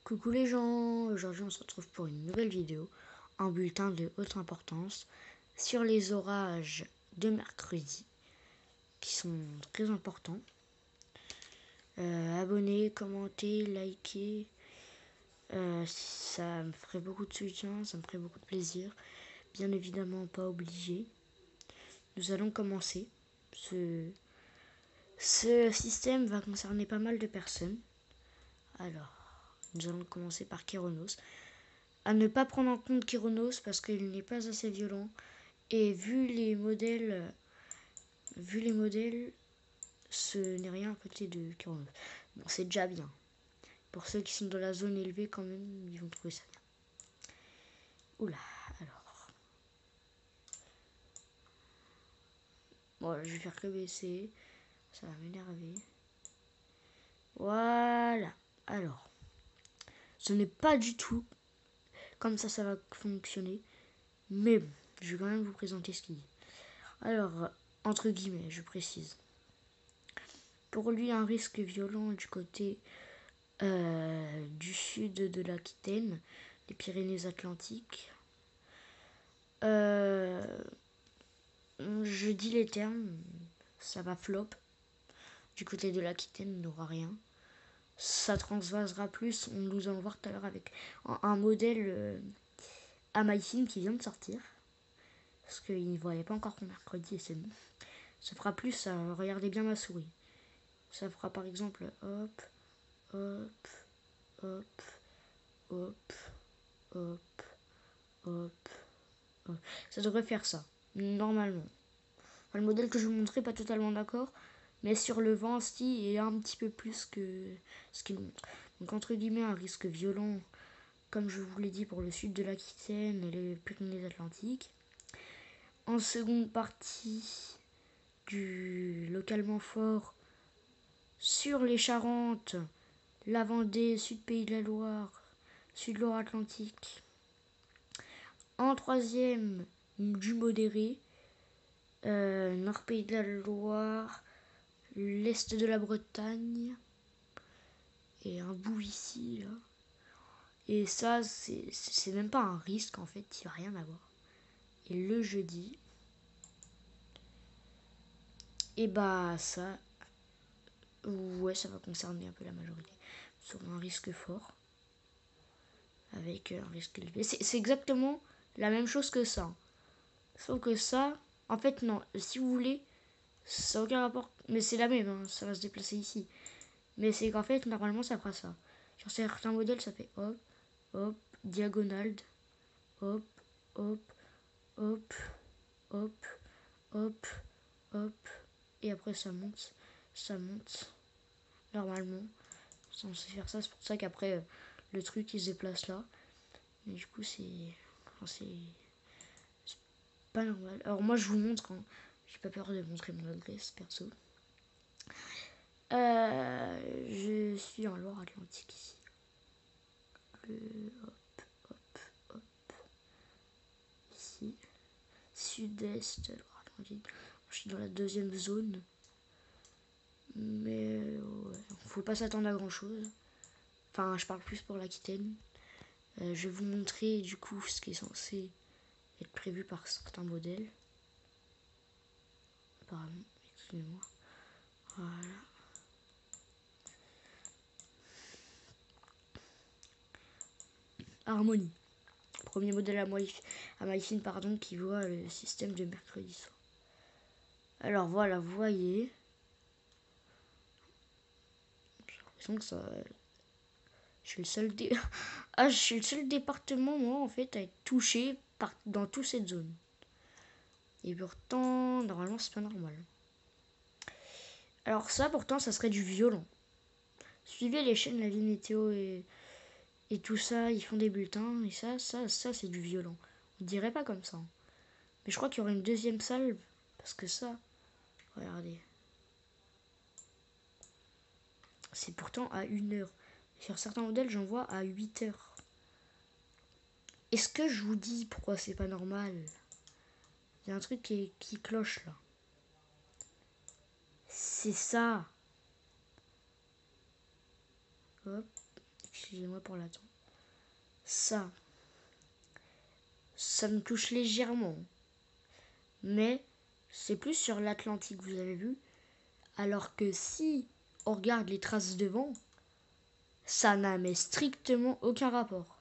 Coucou les gens, aujourd'hui on se retrouve pour une nouvelle vidéo, un bulletin de haute importance sur les orages de mercredi qui sont très importants. Abonnez, commentez, likez, ça me ferait beaucoup de soutien, ça me ferait beaucoup de plaisir. Bien évidemment pas obligé. Nous allons commencer. Ce système va concerner pas mal de personnes. Alors, nous allons commencer par Kéronos. À ne pas prendre en compte Kéronos parce qu'il n'est pas assez violent. Et vu les modèles, ce n'est rien à côté de Kéronos. Bon, c'est déjà bien. Pour ceux qui sont dans la zone élevée, quand même, ils vont trouver ça bien. Oula, alors. Bon, je vais faire que baisser. Ça va m'énerver. Voilà. Alors. Ce n'est pas du tout comme ça va fonctionner. Mais bon, je vais quand même vous présenter ce qu'il dit. Alors, entre guillemets, je précise. Pour lui, un risque violent du côté du sud de l'Aquitaine, des Pyrénées-Atlantiques. Je dis les termes, ça va flop. Du côté de l'Aquitaine, il n'aura rien. Ça transvasera plus, nous allons voir tout à l'heure avec un modèle Amazfin qui vient de sortir. Parce qu'il ne voyait pas encore qu'on mercredi et c'est bon. Ça fera plus, regardez bien ma souris. Ça fera par exemple hop, hop, hop, hop, hop, hop, hop. Ça devrait faire ça, normalement. Enfin, le modèle que je vous montrais, pas totalement d'accord, mais sur le vent, si, et un petit peu plus que ce qu'il montre. Donc entre guillemets, un risque violent, comme je vous l'ai dit, pour le sud de l'Aquitaine et les Pyrénées-Atlantiques. En seconde partie du localement fort, sur les Charentes, la Vendée, Sud Pays de la Loire, Sud Loire-Atlantique. En troisième, du modéré, Nord Pays de la Loire, l'Est de la Bretagne, et un bout ici, là. Et ça, c'est même pas un risque, en fait, il n'y a rien à voir. Et le jeudi, et bah ça, ouais, ça va concerner un peu la majorité. Sur un risque fort, avec un risque élevé. C'est exactement la même chose que ça. Sauf que ça, en fait, non. Si vous voulez, ça n'a aucun rapport. Mais c'est la même, hein, ça va se déplacer ici. Mais c'est qu'en fait, normalement, ça fera ça. Sur certains modèles, ça fait hop, hop, diagonale, hop, hop, hop, hop, hop, hop. Et après, ça monte, normalement. C'est censé faire ça, c'est pour ça qu'après, le truc, il se déplace là. Mais du coup, c'est pas normal. Alors moi, je vous montre, hein. J'ai pas peur de montrer mon adresse, perso. Je suis en Loire-Atlantique ici. Hop, hop, hop. Ici. Sud-Est, Loire-Atlantique. Je suis dans la deuxième zone. Mais ouais, faut pas s'attendre à grand chose. Enfin, je parle plus pour l'Aquitaine. Je vais vous montrer du coup ce qui est censé être prévu par certains modèles. Apparemment, excusez-moi. Voilà. Harmonie. Premier modèle à Myfin, pardon, qui voit le système de mercredi soir. Alors voilà, vous voyez. J'ai l'impression que ça. Je suis le seul je suis le seul département, moi, en fait, à être touché dans toute cette zone. Et pourtant, normalement, c'est pas normal. Alors ça, pourtant, ça serait du violent. Suivez les chaînes La Vie Météo et tout ça, ils font des bulletins, et ça c'est du violent. On dirait pas comme ça. Mais je crois qu'il y aurait une deuxième salve, parce que ça, regardez. C'est pourtant à 1h. Sur certains modèles, j'en vois à 8h. Est-ce que je vous dis pourquoi c'est pas normal? Il y a un truc qui cloche là. C'est ça. Hop. excusez-moi pour l'attente. Ça me touche légèrement. Mais c'est plus sur l'Atlantique, vous avez vu. Alors que si on regarde les traces de vent, ça n'a mais strictement aucun rapport.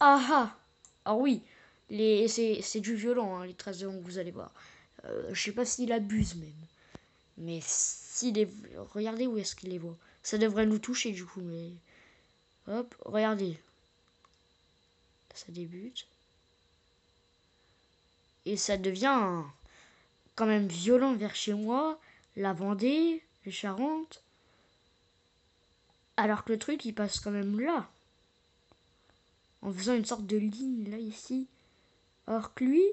Ah ah. Alors oui, c'est du violent, hein, les traces de vent que vous allez voir. Je sais pas s'il abuse même. Mais s'il est... Regardez où est-ce qu'il les voit. Ça devrait nous toucher du coup, mais... Hop, regardez. Ça débute. Et ça devient quand même violent vers chez moi. La Vendée, les Charentes. Alors que le truc, il passe quand même là. En faisant une sorte de ligne, là, ici. Alors que lui,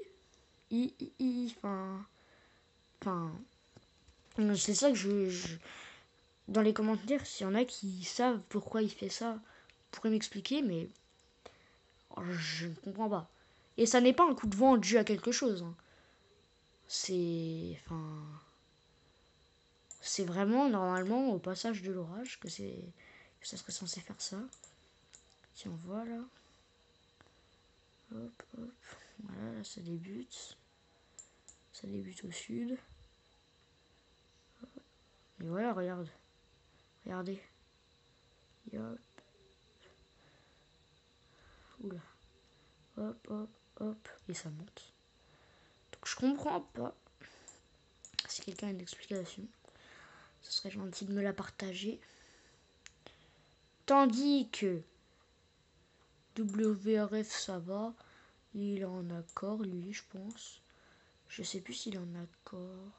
enfin, c'est ça que dans les commentaires, s'il y en a qui savent pourquoi il fait ça, pourraient m'expliquer, mais je ne comprends pas. Et ça n'est pas un coup de vent dû à quelque chose. Hein. C'est vraiment normalement au passage de l'orage que ça serait censé faire ça. Tiens, voilà. Hop, hop. Voilà, là ça débute. Ça débute au sud. Et voilà, regarde. Regardez. Et hop. Oula. Hop, hop, hop. Et ça monte. Donc je comprends pas. Si quelqu'un a une explication, ce serait gentil de me la partager. Tandis que WRF, ça va. Il est en accord, lui, je pense. Je sais plus s'il est en accord.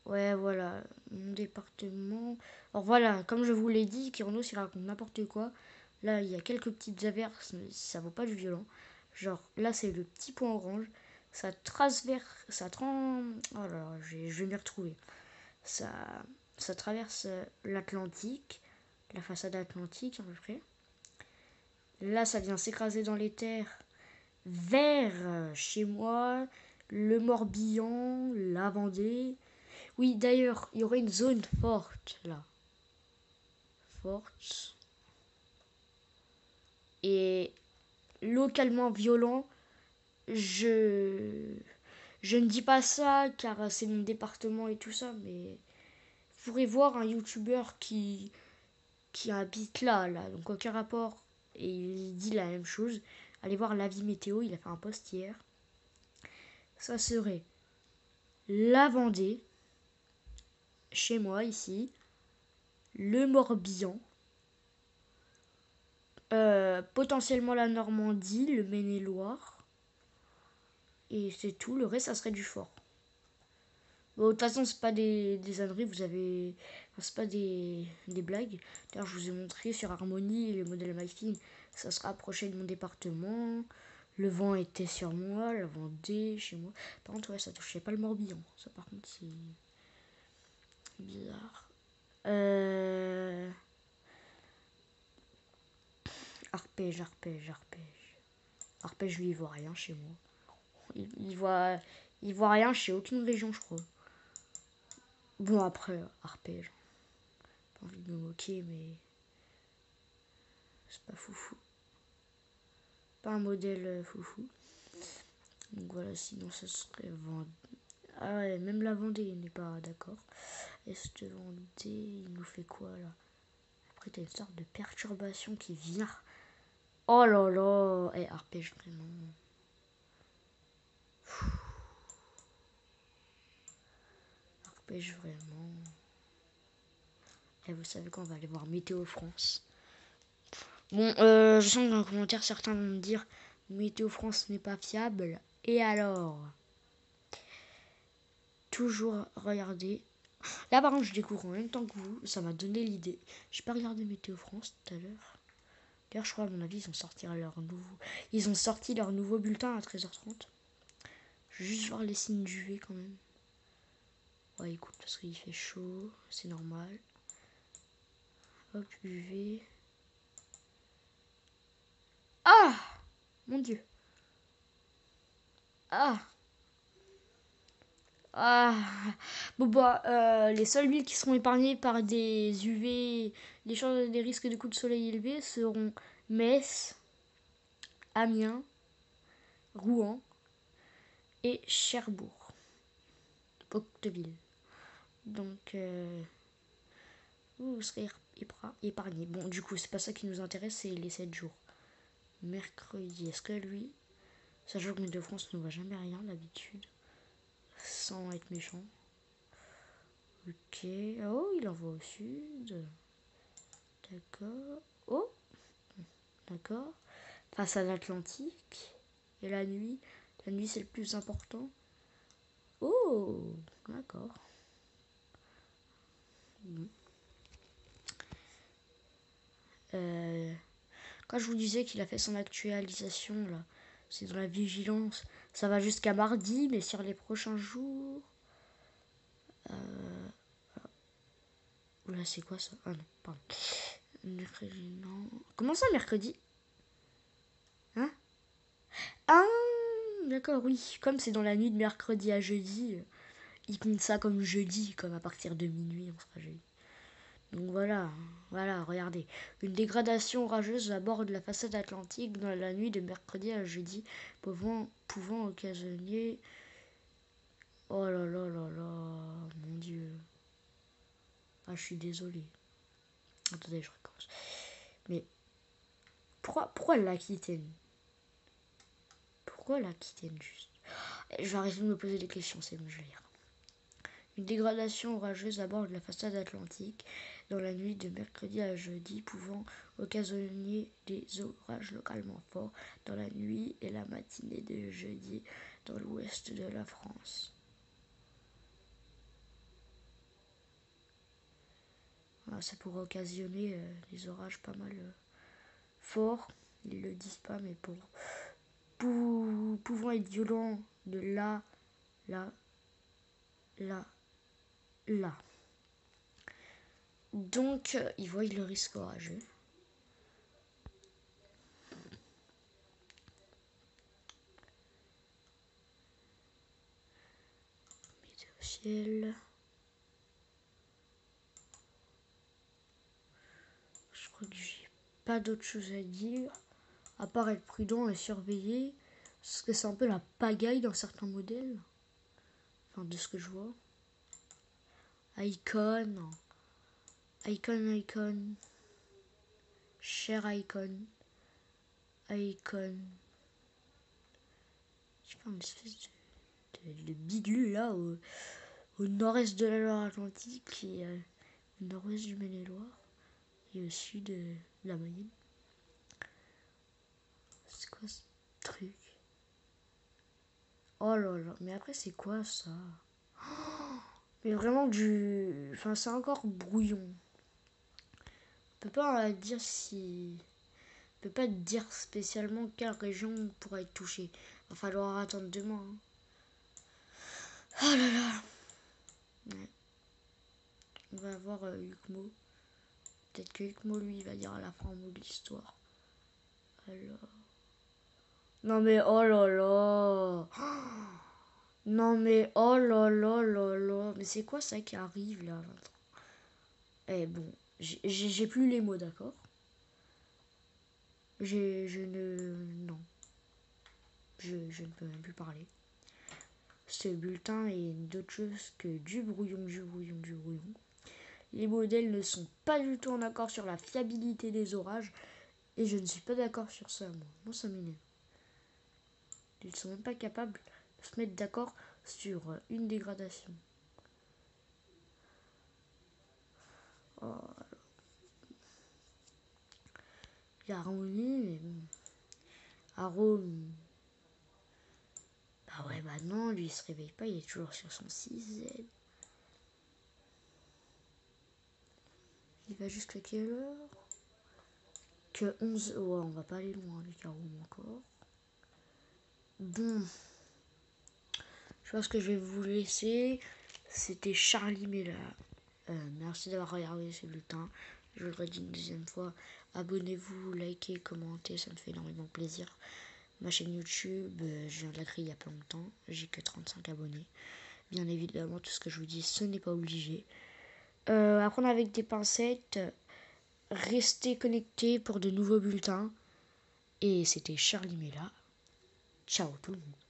Ouais, voilà. Mon département. Alors voilà, comme je vous l'ai dit, Kyronos, il raconte n'importe quoi. Là, il y a quelques petites averses, mais ça vaut pas du violent. Genre, là, c'est le petit point orange. Ça transverse. Oh là là, je vais m'y retrouver. Ça traverse l'Atlantique. La façade atlantique, à peu près. Là, ça vient s'écraser dans les terres vers chez moi, le Morbihan, la Vendée. Oui, d'ailleurs, il y aurait une zone forte là. Forte. Et localement violent. Je ne dis pas ça car c'est mon département et tout ça, mais vous pourrez voir un youtubeur qui habite là, donc aucun rapport, et il dit la même chose. Allez voir l'avis météo, il a fait un post hier. Ça serait la Vendée, chez moi ici, le Morbihan, potentiellement la Normandie, le Maine-et-Loire, et c'est tout. Le reste, ça serait du fort. Bon, de toute façon, c'est pas des âneries, vous avez. Enfin, c'est pas des blagues. D'ailleurs, je vous ai montré sur Harmonie le modèle MyFin, ça se rapprochait de mon département. Le vent était sur moi, la Vendée, chez moi. Par contre, ouais, ça touchait pas le Morbihan. Ça, par contre, c'est bizarre. Arpège. Arpège, lui, il voit rien chez moi. Il voit rien chez aucune région, je crois. Bon, après, arpège. Pas envie de me moquer, mais c'est pas foufou. Pas un modèle foufou. Donc voilà, sinon ça serait Vendée. Ah ouais, même la Vendée n'est pas d'accord. Est Vendée, il nous fait quoi là? Après, t'as une sorte de perturbation qui vient. Oh là là. Arpège vraiment. Arpège vraiment. Et vous savez qu'on va aller voir Météo France. Bon, je sens que dans les commentaires, certains vont me dire Météo France n'est pas fiable. Et alors? Toujours regarder. Là, par contre, je découvre en même temps que vous. Ça m'a donné l'idée. J'ai pas regardé Météo France tout à l'heure. D'ailleurs, je crois, à mon avis, ils ont sorti leur nouveau bulletin à 13h30. Je vais juste voir les signes d'UV quand même. Ouais, écoute, parce qu'il fait chaud. C'est normal. Hop, UV. Ah! Mon Dieu. Ah! Ah, bon bah, les seules villes qui seront épargnées par des UV, des risques de coups de soleil élevés seront Metz, Amiens, Rouen et Cherbourg. Octeville. Donc, vous serez épargné. Bon, du coup, c'est pas ça qui nous intéresse, c'est les 7 jours. Mercredi, est-ce que lui, sachant que l'Île-de-France ne voit jamais rien d'habitude, sans être méchant. Ok, oh, il envoie au sud. D'accord. Oh, d'accord. Face à l'Atlantique. Et la nuit c'est le plus important. Oh, d'accord. Euh, Quand je vous disais qu'il a fait son actualisation, là, c'est dans la vigilance. Ça va jusqu'à mardi, mais sur les prochains jours... Oula, c'est quoi ça? Ah non, pardon. Mercredi, non. Comment ça, mercredi? Hein? Ah, d'accord, oui. Comme c'est dans la nuit de mercredi à jeudi, il compte ça comme jeudi, comme à partir de minuit, on sera jeudi. Donc voilà, regardez. Une dégradation orageuse aborde la façade atlantique dans la nuit de mercredi à jeudi, pouvant occasionner... Oh là là là là, mon Dieu. Ah, je suis désolé. Attendez, je recommence. Mais pourquoi l'Aquitaine? Pourquoi l'Aquitaine juste? Je vais arrêter de me poser des questions, c'est bon, je vais lire. Une dégradation orageuse aborde la façade atlantique dans la nuit de mercredi à jeudi, pouvant occasionner des orages localement forts dans la nuit et la matinée de jeudi dans l'ouest de la France. Voilà, ça pourrait occasionner des orages pas mal forts. Ils le disent pas, mais pouvant être violents de là, là, là. Donc, ils voient le risque orageux. Météo ciel. Je crois que j'ai pas d'autre chose à dire. À part être prudent et surveiller. Parce que c'est un peu la pagaille dans certains modèles. Enfin, de ce que je vois. Icon. Icon. Cher Icon. Icon. Je sais pas, une espèce de bidule là au nord-est de la Loire-Atlantique et au nord-ouest du Maine-et-Loire et au sud de la Mayenne. C'est quoi ce truc? Oh là là, mais après c'est quoi ça? Mais vraiment du... Enfin c'est encore brouillon. On peut pas dire si... On peut pas dire spécialement quelle région pourra être touchée. Va falloir attendre demain. Hein. Oh là là. Ouais. On va voir Huguemo. Peut-être que Huguemo lui va dire à la fin un mot de l'histoire. Alors... Non mais oh là là. Non mais oh là là là là. Mais c'est quoi ça qui arrive là? Eh bon, j'ai plus les mots, d'accord? Je ne... Non. Je ne peux même plus parler. Ce bulletin est d'autre chose que du brouillon. Les modèles ne sont pas du tout en accord sur la fiabilité des orages. Et je ne suis pas d'accord sur ça, moi. Moi, ça m'énerve. Ils ne sont même pas capables de se mettre d'accord sur une dégradation. Oh. Il y a Harmonie, mais bon. Arôme. Bah ouais, bah non, lui il se réveille pas, il est toujours sur son 6Z. Il va jusqu'à quelle heure? Que 11. Ouais, on va pas aller loin avec Arôme encore. Bon. Je pense que je vais vous laisser. C'était Charlie Mella. Merci d'avoir regardé ce bulletin. Je le redis une deuxième fois. Abonnez-vous, likez, commentez, ça me fait énormément plaisir. Ma chaîne YouTube, je viens de la créer il y a pas longtemps. J'ai que 35 abonnés. Bien évidemment, tout ce que je vous dis, ce n'est pas obligé. Apprendre avec des pincettes. Restez connectés pour de nouveaux bulletins. Et c'était Charlie Mela. Ciao tout le monde.